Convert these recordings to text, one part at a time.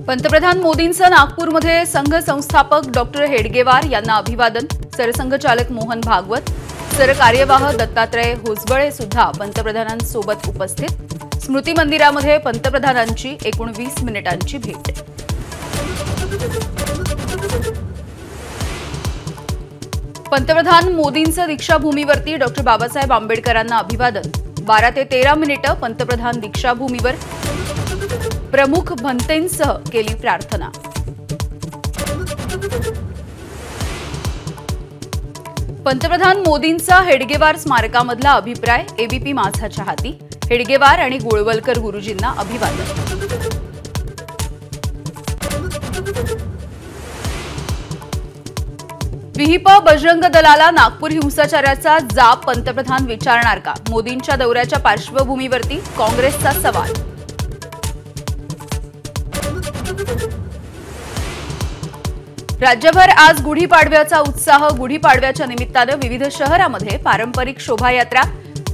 पंतप्रधान मोदींचं नागपूरमध्ये संघ संस्थापक डॉक्टर हेडगेवार यांना अभिवादन। सरसंघचालक मोहन भागवत, सरकार्यवाह दत्तात्रय होसबळे सुद्धा पंतप्रधानांसोबत उपस्थित। स्मृती मंदिरामध्ये पंतप्रधानांची 19 मिनिटांची भेट। पंतप्रधान मोदींचं दीक्षाभूमीवरती डॉक्टर बाबासाहेब आंबेडकरांना अभिवादन। 12 ते 13 मिनिटं पंतप्रधान दीक्षाभूमीवर प्रमुख भंतेंसह केली प्रार्थना। पंतप्रधान मोदींचा हेडगेवार स्मारकामधला अभिप्राय एबीपी माझाच्या हाती। हेडगेवार आणि गोळवलकर गुरुजींना अभिवादन। विहिप बजरंग दलाला नागपूर हिंसाचाराचा जाब पंतप्रधान विचारणार का? मोदींच्या दौऱ्याच्या पार्श्वभूमीवरती काँग्रेसचा सवाल। राज्यभर आज गुढीपाडव्याचा उत्साह। गुढीपाडव्याच्या निमित्ताने विविध शहरांमध्ये पारंपरिक शोभायात्रा,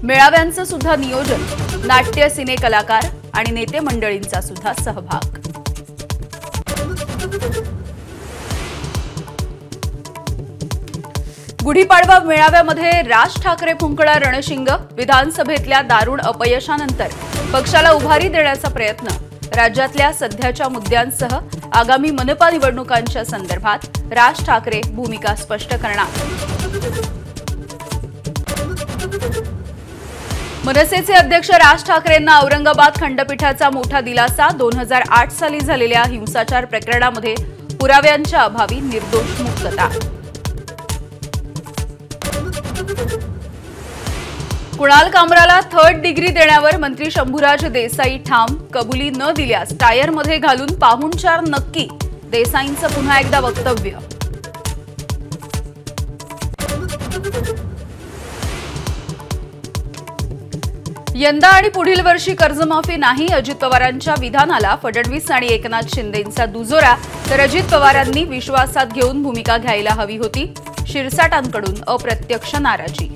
मेळाव्यांचं सुद्धा नियोजन। नाट्य, सिने कलाकार आणि नेते मंडळींचा सुद्धा सहभाग। गुढीपाडवा मेळाव्यामध्ये राज ठाकरे फुंकणार रणशिंग। विधानसभेतल्या दारुण अपयशानंतर पक्षाला उभारी देण्याचा प्रयत्न। राज्यातल्या सध्याच्या मुद्द्यांसह आगामी मनपा निवडणुकांच्या संदर्भात राज ठाकरे भूमिका स्पष्ट करणार। मनसेचे अध्यक्ष राज ठाकरेंना औरंगाबाद खंडपीठाचा मोठा दिलासा। 2008 साली झालेल्या हिंसाचार प्रकरणामध्ये पुराव्यांच्या अभावी निर्दोष मुक्तता। कुणाल कामराला 3rd डिग्री देण्यावर मंत्री शंभूराज देसाई ठाम। कबुली न दिल्यास टायरमध्ये घालून पाहुणचार नक्की, देसाईंचं पुन्हा एकदा वक्तव्य। यंदा आणि पुढील वर्षी कर्जमाफी नाही, अजित पवारांच्या विधानाला फडणवीस आणि एकनाथ शिंदेंचा दुजोरा। तर अजित पवारांनी विश्वासात घेऊन भूमिका घ्यायला हवी होती, शिरसाटांकडून अप्रत्यक्ष नाराजी।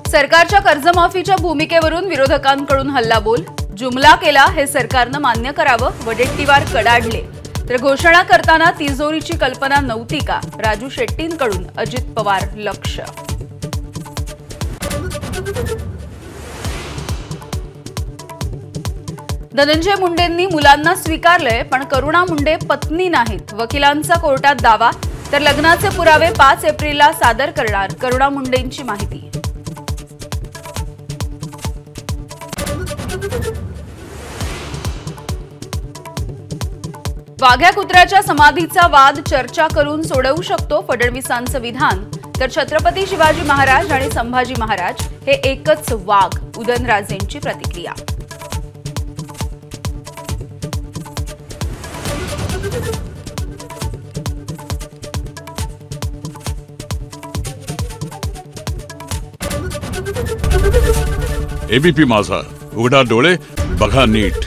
सरकारच्या कर्जमाफीच्या भूमिकेवरून विरोधकांकडून हल्लाबोल। जुमला केला, हे सरकारनं मान्य करावं, वडेट्टीवार कडाडले। तर घोषणा करताना तिजोरीची कल्पना नव्हती का? राजू शेट्टींकडून अजित पवार लक्ष। धनंजय मुंडेंनी मुलांना स्वीकारलंय, पण करुणा मुंडे पत्नी नाहीत। वकिलांचा कोर्टात दावा। तर लग्नाचे पुरावे 5 एप्रिलला सादर करणार, करुणा मुंडेंची माहिती। वाघ्या कुत्र्याच्या समाधीचा वाद चर्चा करून सोडवू शकतो, फडणवीसांचं विधान। तर छत्रपती शिवाजी महाराज आणि संभाजी महाराज हे एकच वाघ, उदयनराजेंची प्रतिक्रिया। एबीपी माझा, उघडा डोळे बघा नीट।